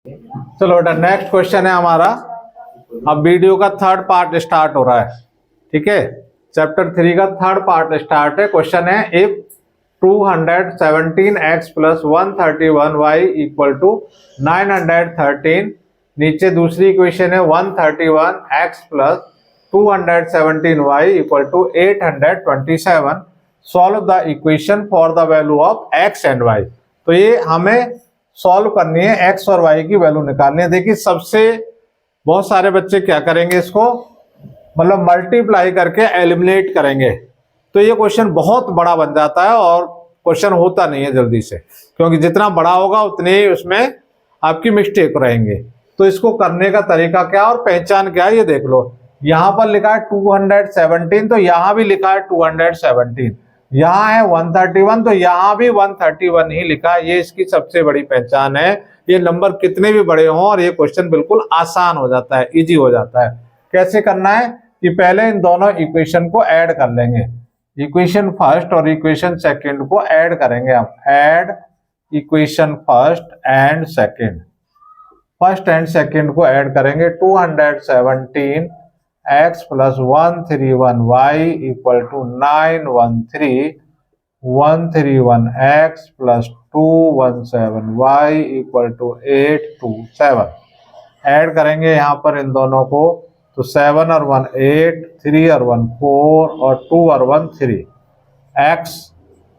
चलो बेटा next question है हमारा। अब वीडियो का थर्ड पार्ट स्टार्ट हो रहा है, ठीक है। चैप्टर 3 का थर्ड पार्ट स्टार्ट है। क्वेश्चन है if 217x plus 131y equal to 913। नीचे दूसरी इक्वेशन है 131x plus 217y equal to 827। Solve the equation for the value of x and y। तो ये हमें सॉल्व करनी है, x और y की वैल्यू निकालनी है। देखिए सबसे बहुत सारे बच्चे क्या करेंगे, इसको मतलब मल्टीप्लाई करके एलिमिनेट करेंगे, तो ये क्वेश्चन बहुत बड़ा बन जाता है और क्वेश्चन होता नहीं है जल्दी से, क्योंकि जितना बड़ा होगा उतने ही उसमें आपकी मिस्टेक रहेंगे। तो इसको करने का तरीका क्या और पहचान क्या है ये देख लो। यहां पर लिखा है 217, तो यहां भी लिखा है 217। यहाँ है 131, तो यहाँ भी 131 ही लिखा है। ये इसकी सबसे बड़ी पहचान है। ये नंबर कितने भी बड़े हों और ये क्वेश्चन बिल्कुल आसान हो जाता है, इजी हो जाता है। कैसे करना है कि पहले इन दोनों इक्वेशन को ऐड कर लेंगे। इक्वेशन फर्स्ट और इक्वेशन सेकंड को ऐड करेंगे हम। Add equation first and second. First and second को ऐड करेंगे। 217 x plus 131y equal to 913, 131 x plus 217y equal to 827। Add करेंगे यहाँ पर इन दोनों को, तो 7 और 1 8, 3 और 1 4 और 2 और 1 3। x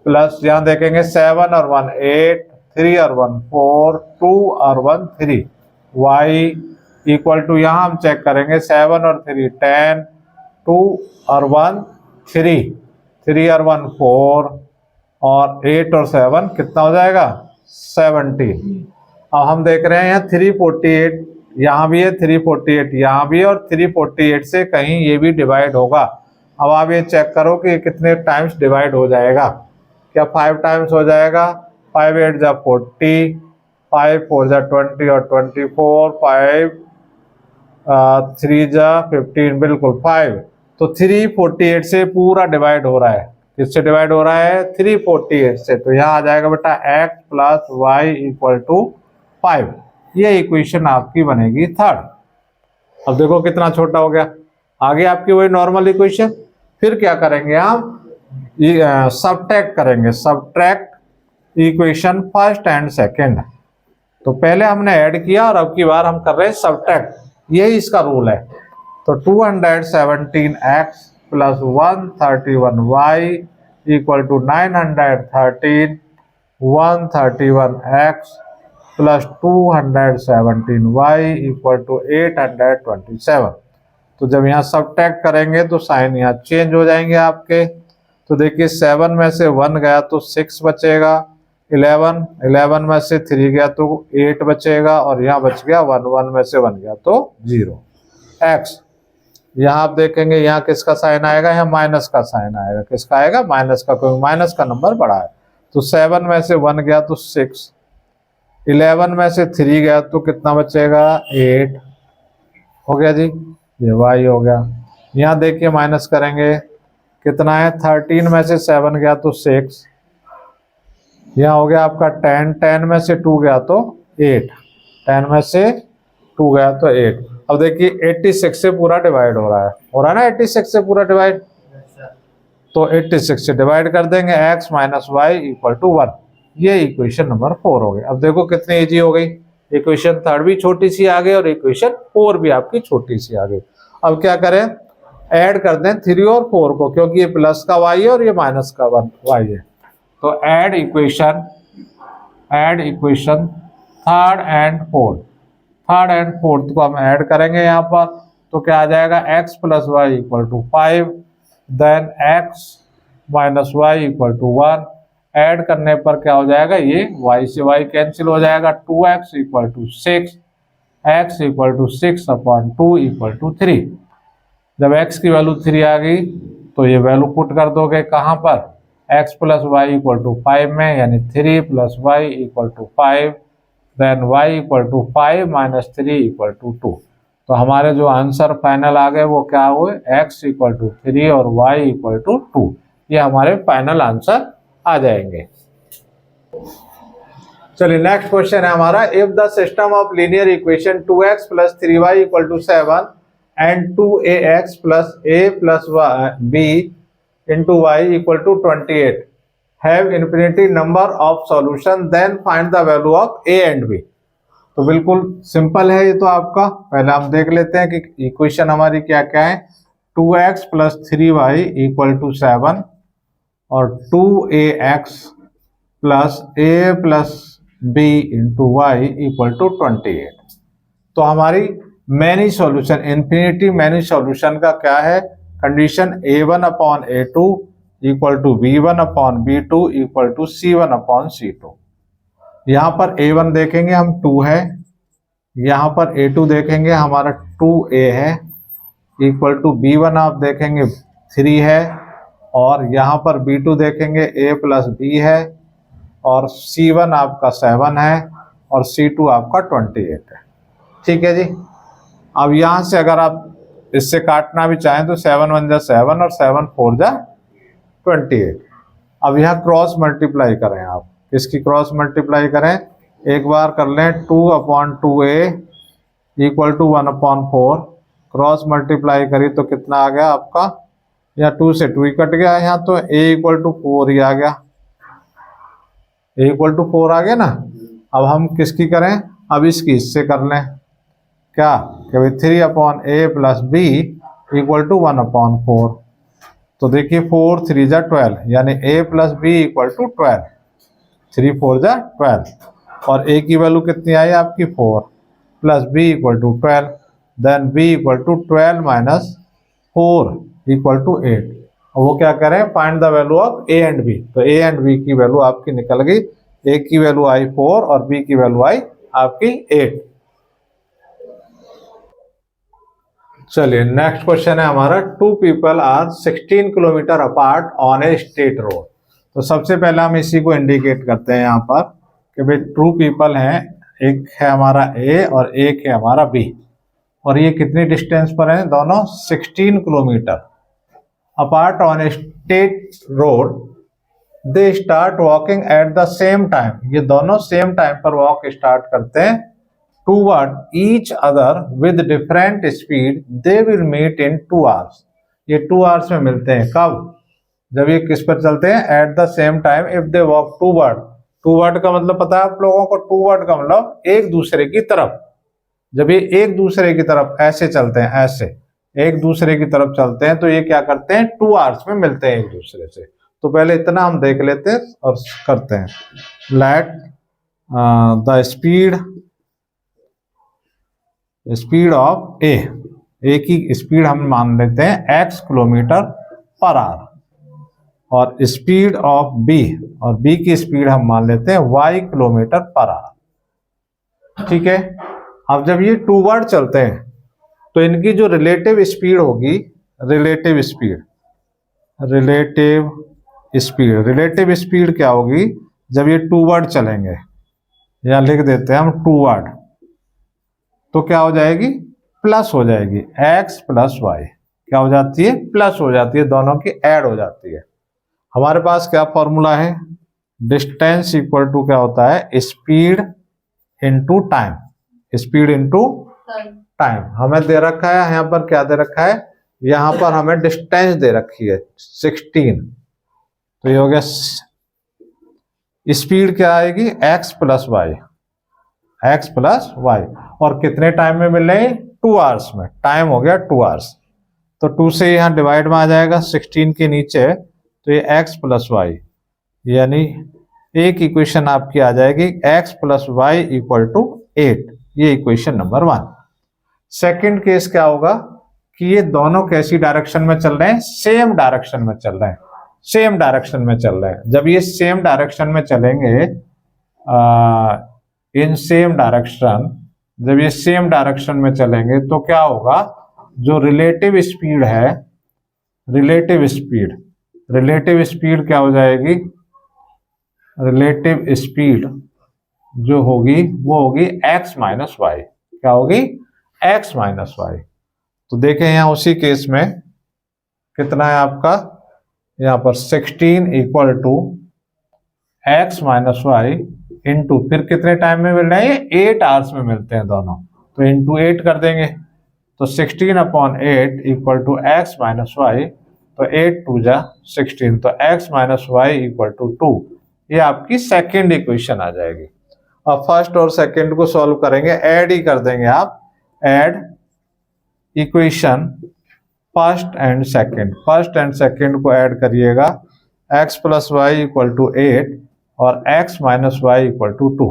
प्लस यहाँ देखेंगे 7 और 1 8, 3 और 1 4, 2 और 1 3। y इक्वल टू यहाँ हम चेक करेंगे 7 और 3 10, 2 और 1 3, 3 और 1 4 और 8 और 7 कितना हो जाएगा 17। अब हम देख रहे हैं यहाँ 348, यहाँ भी है 348, यहाँ भी है, और 348 से कहीं ये भी डिवाइड होगा। अब आप ये चेक करो कि कितने टाइम्स डिवाइड हो जाएगा। क्या 5 टाइम्स हो जाएगा? 5 8 जा 40, 5 4 जा 20 और 24, 5 3 जा 15, बिल्कुल 5। तो 348 से पूरा डिवाइड हो रहा है। किससे डिवाइड हो रहा है? 348 से। तो यहाँ आ जाएगा बेटा x plus y equal to 5। ये इक्वेशन आपकी बनेगी थर्ड। अब देखो कितना छोटा हो गया। आगे आपकी वही नॉर्मल इक्वेशन। फिर क्या करेंगे हम? सबट्रैक्ट करेंगे। Subtract equation first and second. तो पहले हमने ऐड किया और अब की बार हम कर रहे हैं सबट्रैक्ट। यही इसका रूल है। तो 217x plus 131y equal to 913, 131x plus 217y equal to 827। तो जब यहाँ सबट्रैक्ट करेंगे तो साइन यहाँ चेंज हो जाएंगे आपके। तो देखिए 7 में से 1 गया तो 6 बचेगा, 11 में से 3 गया तो 8 बचेगा, और यहाँ बच गया 1 में से 1 गया तो 0। x यहाँ आप देखेंगे यहाँ किसका साइन आएगा? यहाँ माइनस का साइन आएगा। किसका आएगा? माइनस का, क्योंकि माइनस का नंबर बड़ा है। तो 7 में से 1 गया तो 6, 11 में से 3 गया तो कितना बचेगा? 8 हो गया जी, ये y हो गया। यहाँ देखिए माइनस करेंगे कितना है? 13 में से 7 गया तो 6, यहाँ हो गया आपका 10, 10 में से 2 गया तो 8, 10 में से 2 गया तो 8। अब देखिए 86 से पूरा डिवाइड हो रहा है ना? 86 से पूरा डिवाइड, तो 86 से डिवाइड कर देंगे। x minus y equal to 1। ये इक्वेशन नंबर 4 हो गई। अब देखो कितनी इजी हो गई। इक्वेशन थर्ड भी छोटी सी आ गई और इक्वेशन 4 भी आपकी छोटी सी आ गई। अब क्या करें? ऐड कर दें 3 और 4 को, क्योंकि ये प्लस का y है और ये माइनस का y है। तो add equation third and fourth को हम ऐड करेंगे यहाँ पर। तो क्या आ जाएगा? x plus y equal to 5, then x minus y equal to 1। Add करने पर क्या हो जाएगा? ये y से y कैंसिल हो जाएगा। 2x equal to 6, x equal to 6 upon 2 equal to 3। जब x की वैल्यू 3 आ गई तो ये वैल्यू पुट कर दोगे कहाँ पर? x plus y equal to 5 में, यानी 3 plus y equal to 5, then y equal to 5 minus 3 equal to 2। तो हमारे जो आंसर फाइनल आ गए वो क्या हुए? x इक्वल टू 3 और y इक्वल टू 2। ये हमारे फाइनल आंसर आ जाएंगे। चलिए नेक्स्ट क्वेश्चन है हमारा, if the system of linear equation 2x + 3y = 7 and 2ax + a + b into y = 28 have infinity number of solution, then find the value of a and b। तो बिल्कुल simple है ये तो आपका। पहले हम देख लेते हैं कि इक्वेशन हमारी क्या क्या है। 2x + 3y = 7 और 2ax + a + b into y = 28। तो हमारी many solution, infinity many solution का क्या है कंडीशन, a1/a2 = b1/b2 = c1/c2। यहाँ पर a1 देखेंगे हम 2 है, यहाँ पर a2 देखेंगे हमारा 2a है, इक्वल टू b1 आप देखेंगे 3 है, और यहाँ पर b2 देखेंगे a + b है, और C1 आपका 7 है, और C2 आपका 28 है। ठीक है जी। अब यहाँ से अगर आप इससे काटना भी चाहें तो 7 × 1 = 7 और 7 × 4 = 28। अब यहाँ क्रॉस मल्टीप्लाई करें आप, किसकी क्रॉस मल्टीप्लाई करें, एक बार कर लें 2/2a = 1/4, क्रॉस मल्टीप्लाई करी तो कितना आ गया आपका, यहाँ 2 से 2 ही कट गया, यहाँ तो a = 4 ही आ गया, a = 4 आ गया ना। अब हम किसकी करें, अब इसकी इससे कर लें क्या कि भाई 3/a + b = 1/4। तो देखिए 4 × 3 = 12, यानी a + b = 12, 3 × 4 = 12, और a की वैल्यू कितनी आई आपकी 4 + b = 12, देन b = 12 - 4 = 8। वो क्या करें, find the value of a and b। तो a एंड b की वैल्यू आपकी निकल गई, a की वैल्यू आई 4 और b की वैल्यू आई आपकी 8। चलिए नेक्स्ट क्वेश्चन है हमारा, 2 people are 16 kilometre apart on a state road. तो सबसे पहले हम इसी को इंडिकेट करते हैं यहाँ पर कि भाई 2 people हैं, एक है हमारा a और एक है हमारा b, और ये कितनी डिस्टेंस पर है, दोनों 16 kilometre apart on a state road. They start walking at the same time, ये दोनों सेम टाइम पर वॉक स्टार्ट करते हैं। Toward each other with different speed, they will meet in 2 hours। ये 2 hours में मिलते हैं, कब, जब ये किस पर चलते हैं, eight the same time if they walk toward. Toward का मतलब पता है आप लोगों को, टूवर्ड का मतलब एक दूसरे की तरफ। जब ये एक दूसरे की तरफ ऐसे चलते हैं, ऐसे एक दूसरे की तरफ चलते हैं, तो ये क्या करते हैं, 2 hours में मिलते हैं एक दूसरे से। तो पहले इतना हम देख लेते हैं और करते हैं, लेट द स्पीड ऑफ ए की स्पीड हम मान लेते हैं x km/h, और स्पीड ऑफ बी, और बी की स्पीड हम मान लेते हैं y km/h। ठीक है। अब जब ये टूवर्ड चलते हैं तो इनकी जो रिलेटिव स्पीड होगी, रिलेटिव स्पीड क्या होगी, जब ये टूवर्ड चलेंगे, या लिख देते हैं हम टूवर्ड, तो क्या हो जाएगी, प्लस हो जाएगी, x + y क्या हो जाती है, प्लस हो जाती है, दोनों की ऐड हो जाती है। हमारे पास क्या फॉर्मूला है, डिस्टेंस इक्वल टू क्या होता है, speed into time, speed into time. हमें दे रखा है यहाँ पर, क्या दे रखा है, यहाँ पर हमें डिस्टेंस दे रखी है 16, तो ये हो गया, स्पीड क्या आएगी, x + y, और कितने टाइम में मिल रहे हैं, 2 hours में, टाइम हो गया 2 hours। तो 2 से यहाँ डिवाइड में आ जाएगा 16 के नीचे, तो ये x + y, यानी एक इक्वेशन आपकी आ जाएगी x + y = 8। ये इक्वेशन नंबर 1। सेकंड केस क्या होगा कि ये दोनों कैसी डायरेक्शन में चल रहे हैं, सेम डायरेक्शन में चल रहे हैं, सेम डायरेक्शन में चल रहे हैं। जब ये सेम डायरेक्शन में चलेंगे, इन सेम डायरेक्शन, जब ये सेम डायरेक्शन में चलेंगे तो क्या होगा, जो रिलेटिव स्पीड है, रिलेटिव स्पीड क्या हो जाएगी, रिलेटिव स्पीड जो होगी वो होगी x - y। क्या होगी, x - y। तो देखें यहाँ उसी केस में कितना है आपका, यहाँ पर 16 = x - y इंटू फिर कितने टाइम में मिल रहे हैं, 8 आवर्स में मिलते हैं दोनों, तो इंटू 8 कर देंगे, तो 16/8 equal to x minus y, तो 8 2 जा 16, तो x minus y equal to 2। ये आपकी सेकेंड इक्वेशन आ जाएगी। अब फर्स्ट और सेकेंड को सॉल्व करेंगे, ऐड ही कर देंगे आप, add equation first and second को ऐड करिएगा, x plus y equal to 8 और x minus y equal to 2।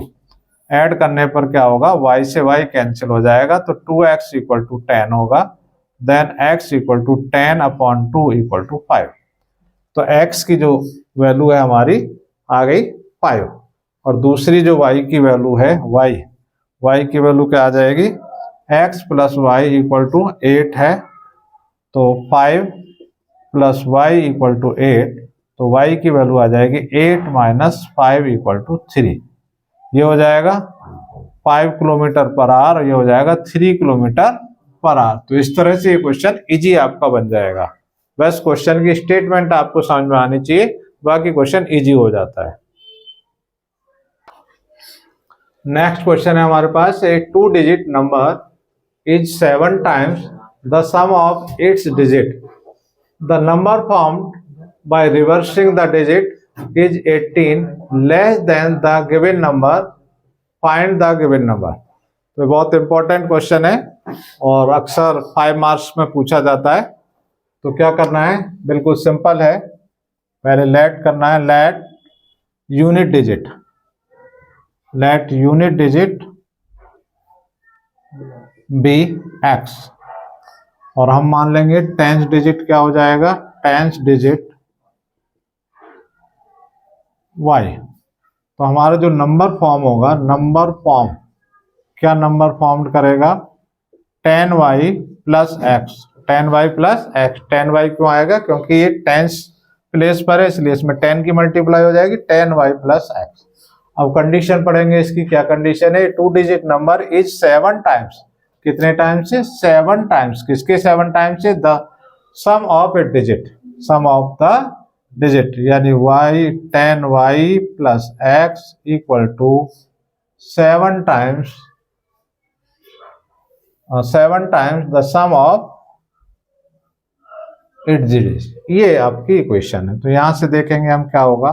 Add करने पर क्या होगा, y से y कैंसिल हो जाएगा, तो 2x इक्वल टू 10 होगा, then x equal to 10/2 equal to 5। तो x की जो वैल्यू है हमारी आ गई 5, और दूसरी जो y की वैल्यू है y की वैल्यू क्या आ जाएगी, x plus y equal to 8 है, तो 5 प्लस वाई इक्वल टू 8, तो y की वैल्यू आ जाएगी 8 माइनस 5 इक्वल टू 3। ये हो जाएगा 5 किलोमीटर पर आवर, और ये हो जाएगा 3 किलोमीटर पर आवर। तो इस तरह से ये क्वेश्चन इजी आपका बन जाएगा। बस क्वेश्चन की स्टेटमेंट आपको समझ में आनी चाहिए, बाकी क्वेश्चन इजी हो जाता है। नेक्स्ट क्वेश्चन है हमारे पास, a 2 digit number is 7 times the sum of its digit, the number formed by reversing the digit is 18 less than the given number, find the given number। तो बहुत important question है और अक्सर 5 marks में पूछा जाता है। तो क्या करना है, बिल्कुल सिंपल है, पहले लेट करना है, let unit digit be x, और हम मान लेंगे टेंस डिजिट क्या हो जाएगा, टेंस डिजिट y। तो हमारा जो नंबर फॉर्म होगा, नंबर फॉर्म क्या नंबर फॉर्म करेगा, 10y plus x, 10y plus x. 10y क्यों आएगा, क्योंकि ये टेंस प्लेस पर है, इसलिए इसमें 10 की मल्टीप्लाई हो जाएगी, 10y प्लस एक्स। अब कंडीशन पढ़ेंगे इसकी, क्या कंडीशन है, 2 डिजिट नंबर इज 7 टाइम्स, कितने टाइम्स से, 7 टाइम्स, किसके 7 टाइम्स से, the sum of a digit, sum of the digit, यानी y 10y plus x equal to 7 times the sum of its digit. ये आपकी इक्वेशन है। तो यहां से देखेंगे हम क्या होगा,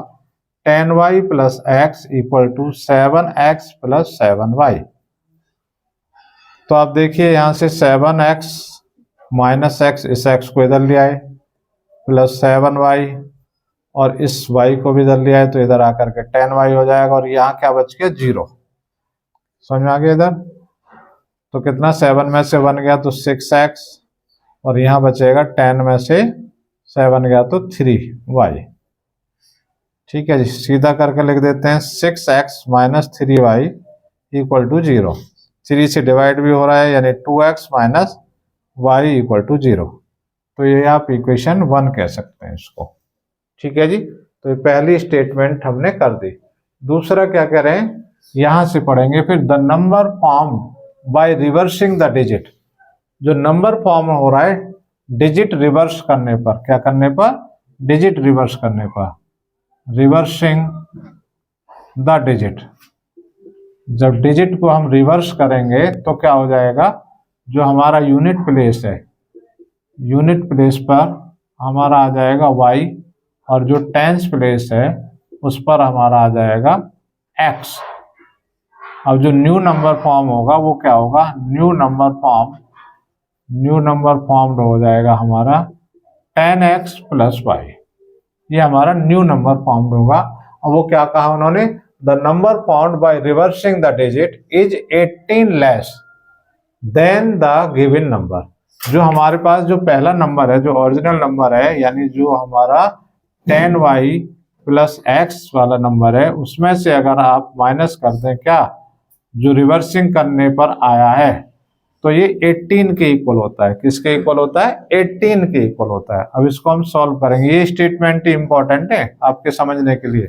10y plus x equal to 7x plus 7y। तो आप देखिए यहां से 7x माइनस एक्स, इस x को इधर ले आए, प्लस 7y, और इस y को भी इधर ले आए, तो इधर आकर के 10y हो जाएगा, और यहाँ क्या बच गया, 0। समझ में आ गया इधर, तो कितना, 7 में से 1 गया तो 6x, और यहाँ बचेगा 10 में से 7 गया तो 3y। ठीक है जी, सीधा करके लिख देते हैं, 6x minus 3y equal to 0। 3 से डिवाइड भी हो रहा है, यानी 2x minus y equal to 0। तो ये आप इक्वेशन 1 कह सकते हैं इसको। ठीक है जी, तो ये पहली स्टेटमेंट हमने कर दी। दूसरा क्या करें, यहां से पढ़ेंगे फिर, the number form by reversing the digit. जो नंबर फॉर्म हो रहा है डिजिट रिवर्स करने पर, क्या करने पर, डिजिट रिवर्स करने पर, रिवर्सिंग द डिजिट। जब डिजिट को हम रिवर्स करेंगे तो क्या हो जाएगा, जो हमारा यूनिट प्लेस है, यूनिट प्लेस पर हमारा आ जाएगा y, और जो टेंस प्लेस है उस पर हमारा आ जाएगा x। अब जो न्यू नंबर फॉर्म होगा वो क्या होगा, न्यू नंबर फॉर्म हो जाएगा हमारा 10x प्लस y। ये हमारा न्यू नंबर फॉर्म होगा। अब वो क्या कहा उन्होंने, the number formed by reversing the digit is 18 less than the given number. जो हमारे पास जो पहला नंबर है, जो ओरिजिनल नंबर है, यानी जो हमारा 10y प्लस एक्स वाला नंबर है, उसमें से अगर आप माइनस कर दें क्या, जो रिवर्सिंग करने पर आया है, तो ये 18 के इक्वल होता है। किसके इक्वल होता है, 18 के इक्वल होता है। अब इसको हम सॉल्व करेंगे, ये स्टेटमेंट इंपॉर्टेंट है आपके समझने के लिए।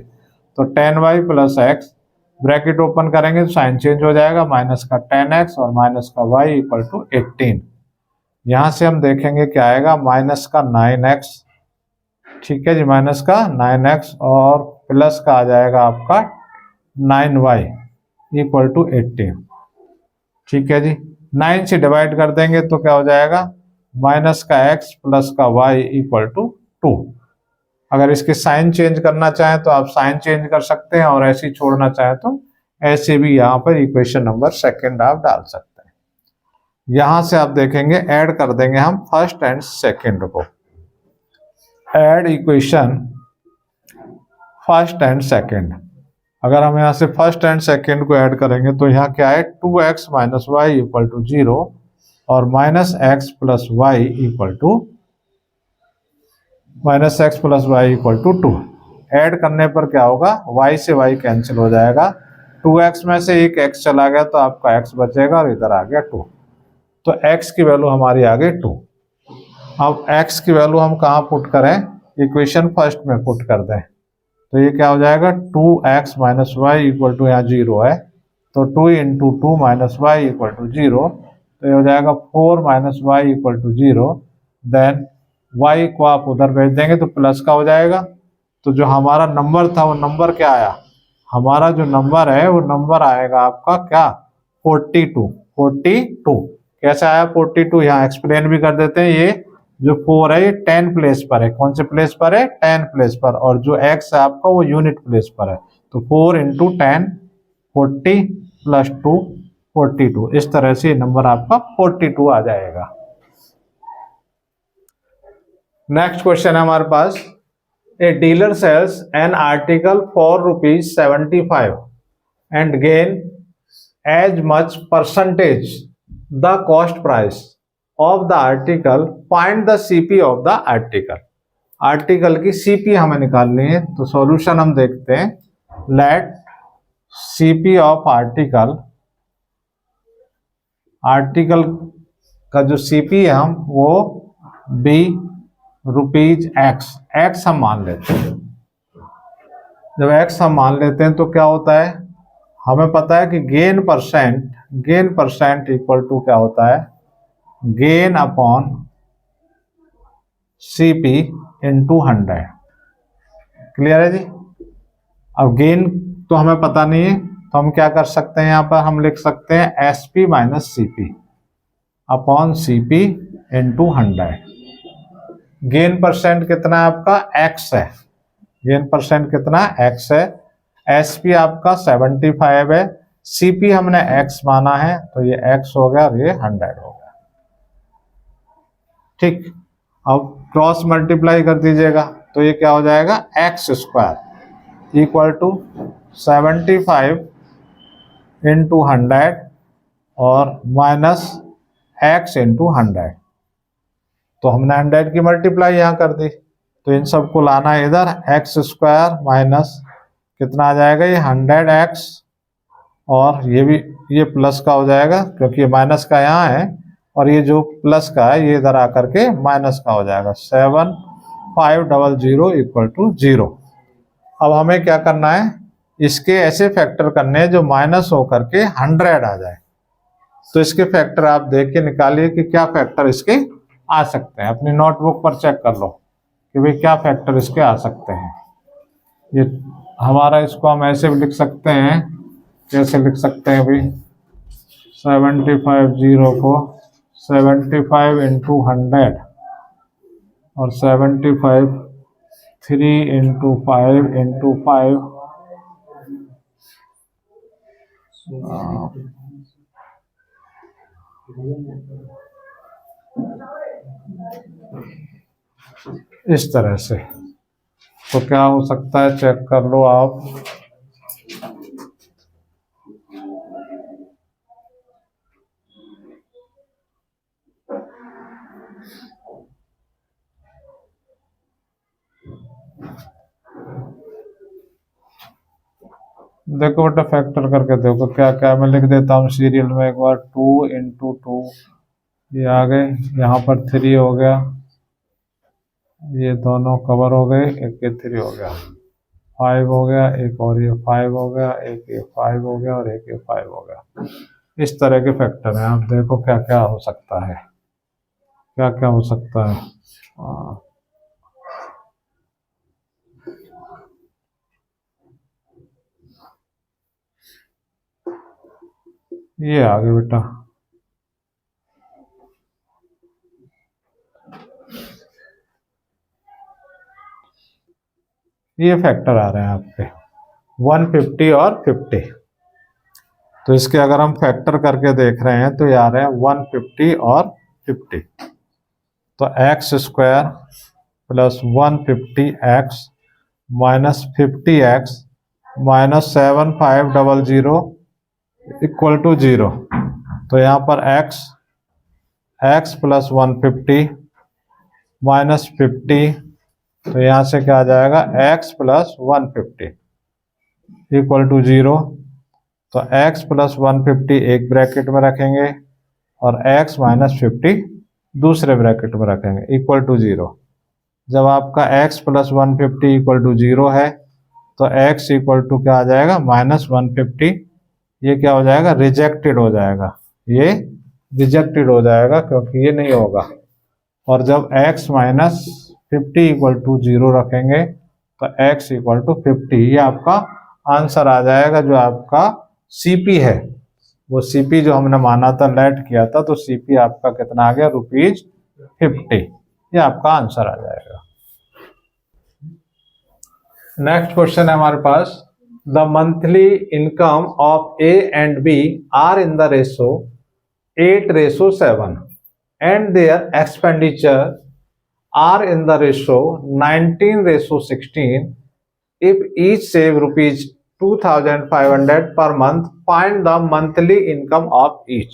तो 10y plus x, bracket open करेंगे तो साइन चेंज हो जाएगा, माइनस का 10x और माइनस का y इक्वल टू 18। यहां से हम देखेंगे क्या आएगा, माइनस का 9x, ठीक है जी, माइनस का 9x, और प्लस का आ जाएगा आपका 9y इक्वल टू 18। ठीक है जी, 9 से डिवाइड कर देंगे तो क्या हो जाएगा, माइनस का x प्लस का y इक्वल टू 2। अगर इसके साइन चेंज करना चाहें तो आप साइन चेंज कर सकते हैं, और ऐसे ही छोड़ना चाहें तो ऐसे भी यहाँ पर इक्वेशन नंबर सेकंड आप डाल सकते हैं। यहां से आप देखेंगे ऐड कर देंगे हम फर्स्ट एंड सेकंड को। Add equation first and second. अगर हम यहाँ से फर्स्ट एंड सेकंड को ऐड करेंगे तो यहाँ क्या है, 2x minus y equal to 0 और minus x plus y equal to 2। Add करने पर क्या होगा, y से y कैंसिल हो जाएगा, 2x में से एक x चला गया तो आपका x बचेगा और इधर आ गया 2। तो x की वैल्यू हमारी आ गई 2। अब x की वैल्यू हम कहाँ पुट करें, इक्वेशन फर्स्ट में पुट कर दें तो ये क्या हो जाएगा, 2x minus y equal to यहाँ 0 है तो 2 into 2 minus y equal to 0, तो ये हो जाएगा 4 minus y equal to 0। Then y को आप उधर भेज देंगे तो प्लस का हो जाएगा। तो जो हमारा नंबर था वो नंबर क्या आया, हमारा जो नंबर है वो नंबर आएगा आपका क्या, 42। कैसे आया 42, यहाँ एक्सप्लेन भी कर देते हैं। ये जो 4 है ये 10 प्लेस पर है, कौन से प्लेस पर है, 10 प्लेस पर, और जो x है आपका वो यूनिट प्लेस पर है। तो 4 इंटू 10 40 प्लस 2 42, इस तरह से नंबर आपका 42 आ जाएगा। नेक्स्ट क्वेश्चन है हमारे पास, a dealer sells an article for ₹75 and gain as much percentage the cost price of the article, find the CP of the article. Article की सीपी हमें निकालनी है, तो सॉल्यूशन हम देखते हैं। Let CP of article, article का जो सीपी है हम वो बी ₹x हम मान लेते हैं। जब x हम मान लेते हैं तो क्या होता है, हमें पता है कि गेन परसेंट इक्वल टू क्या होता है, gain upon CP into 100। Clear है जी। अब गेन तो हमें पता नहीं है तो हम क्या कर सकते हैं, यहाँ पर हम लिख सकते हैं SP minus CP upon CP into 100। Gain percent कितना है आपका, x है, गेन परसेंट कितना x है, एसपी आपका 75 है, सीपी हमने x माना है तो ये x हो गया और ये 100 हो गया। ठीक, अब क्रॉस मल्टीप्लाई कर दीजिएगा तो ये क्या हो जाएगा, x² इक्वल टू 75 इंटू 100 और माइनस x इंटू 100। तो हमने 100 की मल्टीप्लाई यहाँ कर दी, तो इन सबको लाना है इधर, x² माइनस कितना आ जाएगा, ये 100x, और ये भी ये प्लस का हो जाएगा क्योंकि ये माइनस का यहाँ है, और ये जो प्लस का है ये इधर आकर के माइनस का हो जाएगा, 7500 इक्वल टू 0। अब हमें क्या करना है, इसके ऐसे फैक्टर करने हैं जो माइनस होकर के 100 आ जाए। तो इसके फैक्टर आप देख के निकालिए कि क्या फैक्टर इसके आ सकते हैं, अपनी नोटबुक पर चेक कर लो कि भाई क्या फैक्टर इसके आ सकते हैं। ये हमारा, इसको हम ऐसे भी लिख सकते हैं, कैसे लिख सकते हैं भाई, 75 को 75 इंटू 100 और 75 3 इंटू 5 इंटू 5 इस तरह से। तो क्या हो सकता है, चेक कर लो आप। देखो बेटा फैक्टर करके देखो क्या क्या, मैं लिख देता हूँ सीरियल में एक बार, 2 इंटू 2 ये आ गए, यहाँ पर 3 हो गया, ये दोनों कवर हो गए, एक ये 3 हो गया, 5 हो गया, एक और ये 5 हो गया, एक ये 5 हो गया और एक ये 5 हो गया। इस तरह के फैक्टर हैं, आप देखो क्या क्या हो सकता है, क्या क्या हो सकता है। ये आ गया बेटा, ये फैक्टर आ रहे हैं आपके 150 और 50। तो इसके अगर हम फैक्टर करके देख रहे हैं तो ये आ रहे हैं 150 और 50। तो x square plus 150x minus 50x minus 7500 equal to 0। तो यहाँ पर x प्लस 150 माइनस 50, तो यहाँ से क्या आ जाएगा x प्लस 150 इक्वल टू 0। तो x प्लस 150 एक ब्रैकेट में रखेंगे और x माइनस 50 दूसरे ब्रैकेट में रखेंगे इक्वल टू 0। जब आपका x प्लस 150 इक्वल टू 0 है तो x इक्वल टू क्या आ जाएगा माइनस 150। ये क्या हो जाएगा, रिजेक्टेड हो जाएगा, ये रिजेक्टेड हो जाएगा क्योंकि ये नहीं होगा। और जब x माइनस 50 इक्वल टू 0 रखेंगे तो x इक्वल टू 50, ये आपका आंसर आ जाएगा। जो आपका CP है वो CP जो हमने माना था, लेट किया था, तो CP आपका कितना आ गया, ₹50। ये आपका आंसर आ जाएगा। नेक्स्ट क्वेश्चन है हमारे पास, the monthly income of A and B are in the ratio 8:7 and their expenditure are in the ratio 19:16. If each save rupees 2,500 per month, find the monthly income of each.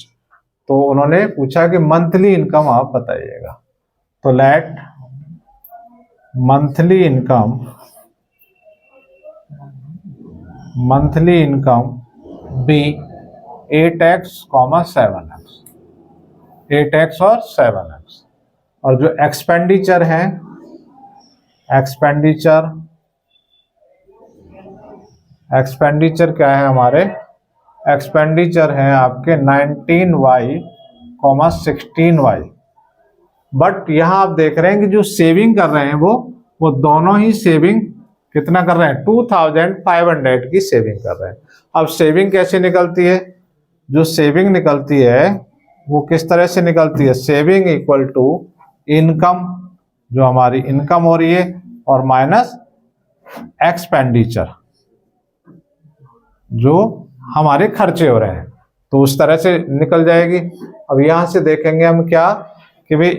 तो उन्होंने पूछा कि monthly income आप बताइएगा। तो late monthly income B 8x, 7x, 8x और 7x। और जो एक्सपेंडिचर है, एक्सपेंडिचर क्या है हमारे, एक्सपेंडिचर है आपके 19y, 16y। बट यहां आप देख रहे हैं कि जो सेविंग कर रहे हैं वो दोनों ही सेविंग कितना कर रहे हैं, 2,500 की सेविंग कर रहे हैं। अब सेविंग कैसे निकलती है, जो सेविंग निकलती है वो किस तरह से निकलती है, सेविंग इक्वल टू इनकम, जो हमारी इनकम हो रही है, और माइनस एक्सपेंडिचर, जो हमारे खर्चे हो रहे हैं, तो उस तरह से निकल जाएगी। अब यहां से देखेंगे हम क्या कि भाई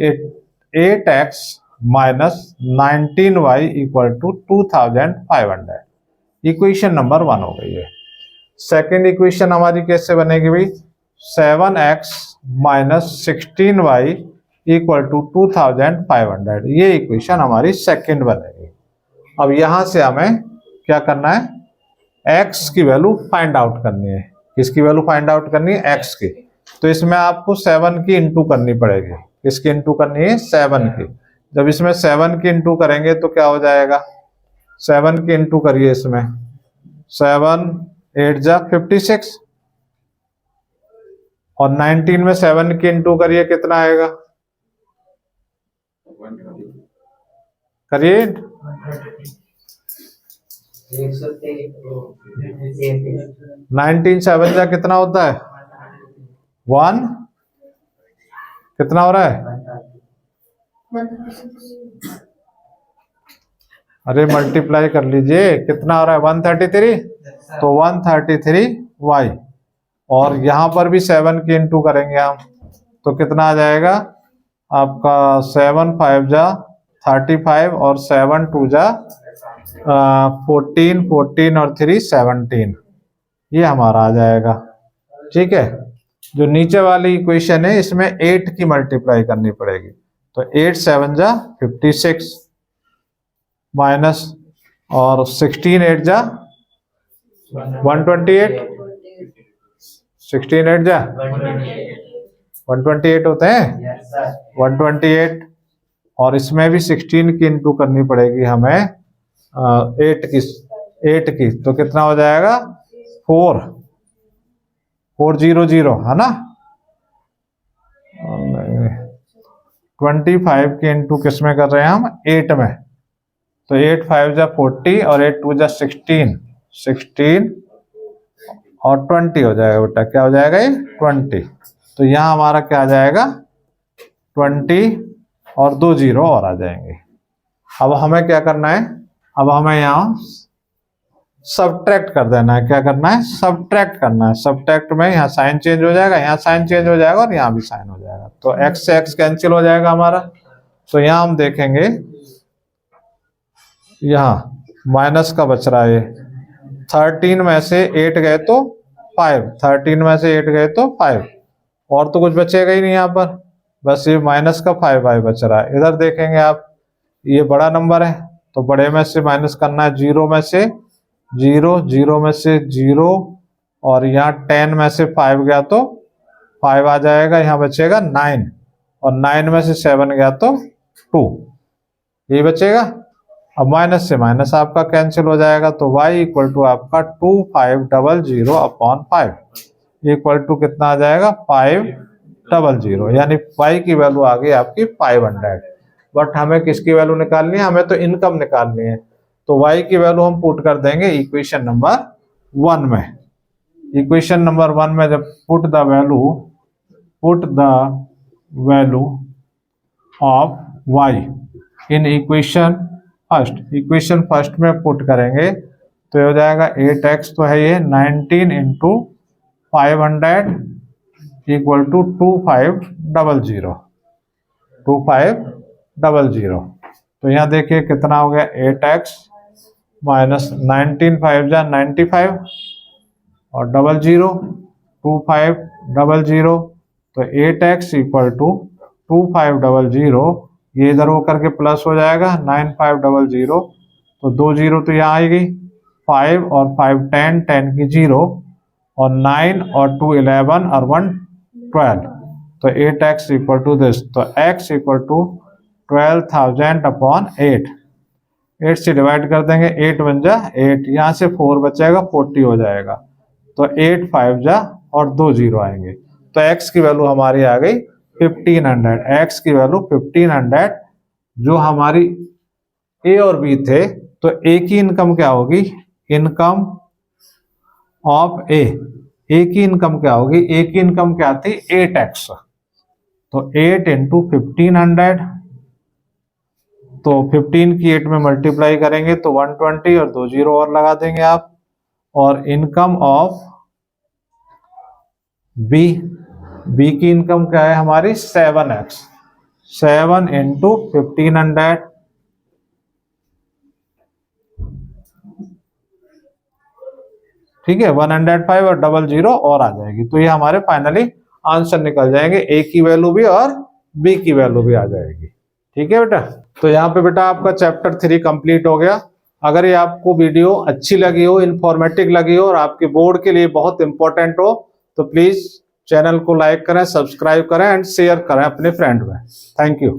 8x minus 19y equal to 2,500, equation number 1 हो गई है। सेकेंड इक्वेशन हमारी कैसे बनेगी भाई, 7x minus 16y equal to 2,500, ये इक्वेशन हमारी सेकेंड बनेगी। अब यहां से हमें क्या करना है, x की वैल्यू फाइंड आउट करनी है। किसकी वैल्यू फाइंड आउट करनी है, x की। तो इसमें आपको 7 की इंटू करनी पड़ेगी। किसकी इंटू करनी है, 7 की। जब इसमें 7 की इंटू करेंगे तो क्या हो जाएगा, 7 की इंटू करिए इसमें, 7 8 जा 56, और 19 में 7 की इंटू करिए, कितना आएगा, करिए 19 7 जा कितना होता है, 1, कितना हो रहा है, अरे मल्टीप्लाई कर लीजिए, कितना हो रहा है, 133, तो 133y। और यहां पर भी 7 की इंटू करेंगे हम, तो कितना आ जाएगा आपका, 7 5 जा 35, और 7 2 जा 14, 14 और 3 17, ये हमारा आ जाएगा। ठीक है, जो नीचे वाली इक्वेशन है इसमें 8 की मल्टीप्लाई करनी पड़ेगी, तो 8 7 जा 56 माइनस, और 16 8 जा 128, 16 8 जा 128 होते हैं, 128, और इसमें भी 16 की इंटू करनी पड़ेगी हमें 8 की, तो कितना हो जाएगा 400 है ना। 25 की इंटू किस में कर रहे हैं हम, 8 में, तो 8 5 जा 40, और 8 2 जा 16, और 20 हो जाएगा बेटा। क्या हो जाएगा ये 20। तो यहाँ हमारा क्या आ जाएगा 20 और 2 जीरो और आ जाएंगे। अब हमें क्या करना है, अब हमें यहाँ सब्ट्रैक्ट कर देना है। क्या करना है, सब्ट्रैक्ट करना है। सब्ट्रैक्ट में यहाँ साइन चेंज हो जाएगा, यहाँ साइन चेंज हो जाएगा और यहाँ भी साइन हो जाएगा। तो x से x कैंसिल हो जाएगा हमारा। तो यहाँ हम देखेंगे यहाँ माइनस का बच रहा है 13 में से 8 गए तो 5, 13 में से 8 गए तो 5, और तो कुछ बचेगा ही नहीं यहाँ पर, बस ये माइनस का 5y बच रहा है। इधर देखेंगे आप, ये बड़ा नंबर है तो बड़े में से माइनस करना है, 0 में से 0, 0 में से 0, और यहाँ 10 में से 5 गया तो 5 आ जाएगा, यहाँ बचेगा 9, और 9 में से 7 गया तो 2, ये बचेगा। अब माइनस से माइनस आपका कैंसिल हो जाएगा, तो y इक्वल टू आपका 2500 अपॉन 5 इक्वल टू कितना आ जाएगा 500, यानी y की वैल्यू आ गई आपकी 500। बट हमें किसकी वैल्यू निकालनी है, हमें तो इनकम निकालनी है। तो y की वैल्यू हम पुट कर देंगे इक्वेशन नंबर 1 में। इक्वेशन नंबर 1 में जब put the value of y in equation first में पुट करेंगे तो ये हो जाएगा 8x, तो है ये 19 इंटू 500 इक्वल टू 2500। तो यहाँ देखिए कितना हो गया 8x माइनस 19 5 जा 95 और 00 2500, तो 8x इक्वल टू 2500, ये इधर हो करके प्लस हो जाएगा 9500, तो 2 जीरो तो यहाँ आएगी, 5 और 5 10, 10 की 0, और 9 और 2 11 और 1 12, तो 8x इक्वल टू दिस, तो x इक्वल टू 12,000 अपॉन 8 से डिवाइड कर देंगे, 8 बन जा 8, यहाँ से 4 बचेगा 40 हो जाएगा, तो 8 5 जा और 2 जीरो आएंगे। तो x की वैल्यू हमारी आ गई 1500, x की वैल्यू 1500। जो हमारी a और b थे, तो a की इनकम क्या होगी, इनकम ऑफ a की इनकम क्या होगी, a की इनकम क्या थी 8x, तो 8 इंटू 1500, तो 15 की 8 में मल्टीप्लाई करेंगे तो 120 और 2 जीरो और लगा देंगे आप। और इनकम ऑफ बी की इनकम क्या है हमारी 7x, 7 इंटू 1500, ठीक है 105 और 00 और आ जाएगी। तो ये हमारे फाइनली आंसर निकल जाएंगे, ए की वैल्यू भी और बी की वैल्यू भी आ जाएगी। ठीक है बेटा, तो यहाँ पे बेटा आपका चैप्टर 3 कंप्लीट हो गया। अगर ये आपको वीडियो अच्छी लगी हो, इंफॉर्मेटिव लगी हो और आपके बोर्ड के लिए बहुत इंपॉर्टेंट हो, तो प्लीज चैनल को लाइक करें, सब्सक्राइब करें एंड शेयर करें अपने फ्रेंड में। Thank you.